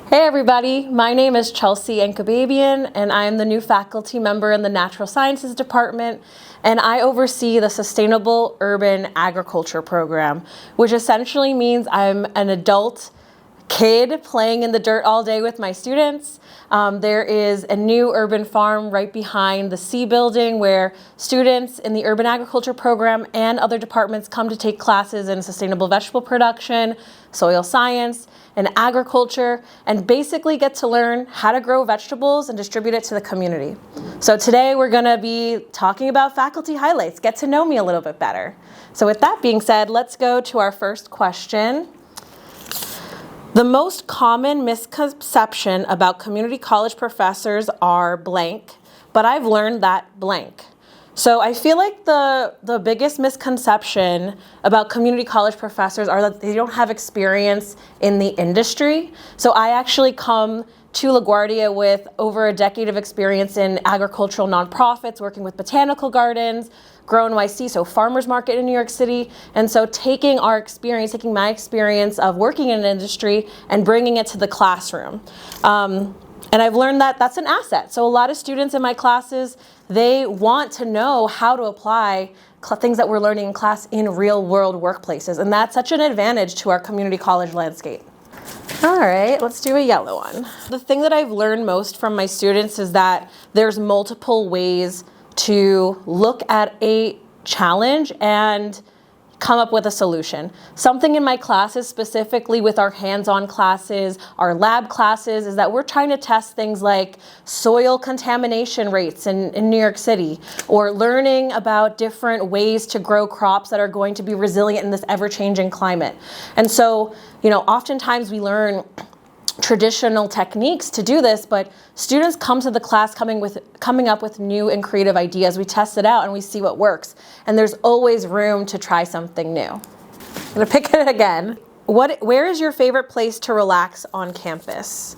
Hey everybody, my name is Chelsea Encababian and I am the new faculty member in the Natural Sciences Department, and I oversee the Sustainable Urban Agriculture program, which essentially means I'm an adult kid playing in the dirt all day with my students. There is a new urban farm right behind the C building where students in the urban agriculture program and other departments come to take classes in sustainable vegetable production, soil science, and agriculture, and basically get to learn how to grow vegetables and distribute it to the community. So today we're gonna be talking about faculty highlights, get to know me a little bit better. So with that being said, let's go to our first question. The most common misconception about community college professors are blank, but I've learned that blank. So I feel like the biggest misconception about community college professors are that they don't have experience in the industry. So I actually come to LaGuardia with over a decade of experience in agricultural nonprofits, working with botanical gardens, Grow NYC, so farmers market in New York City. And so taking my experience of working in an industry and bringing it to the classroom. And I've learned that that's an asset. So a lot of students in my classes, they want to know how to apply things that we're learning in class in real world workplaces. And that's such an advantage to our community college landscape. All right, let's do a yellow one. The thing that I've learned most from my students is that there's multiple ways to look at a challenge and come up with a solution. Something in my classes, specifically with our hands-on classes, our lab classes, is that we're trying to test things like soil contamination rates in New York City, or learning about different ways to grow crops that are going to be resilient in this ever-changing climate. And so, oftentimes we learn traditional techniques to do this, but students come to the class coming up with new and creative ideas. We test it out and we see what works. And there's always room to try something new. I'm gonna pick it again. Where is your favorite place to relax on campus?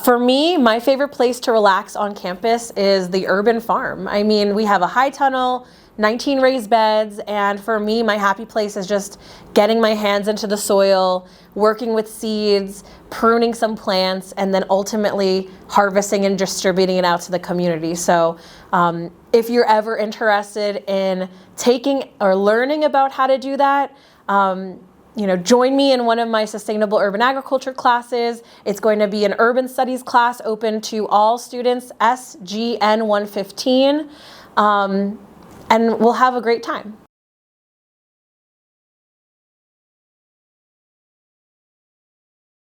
For me, my favorite place to relax on campus is the urban farm. I mean, we have a high tunnel, 19 raised beds, and for me, my happy place is just getting my hands into the soil, working with seeds, pruning some plants, and then ultimately harvesting and distributing it out to the community. So if you're ever interested in taking or learning about how to do that, join me in one of my sustainable urban agriculture classes. It's going to be an urban studies class open to all students, SGN 115. And we'll have a great time.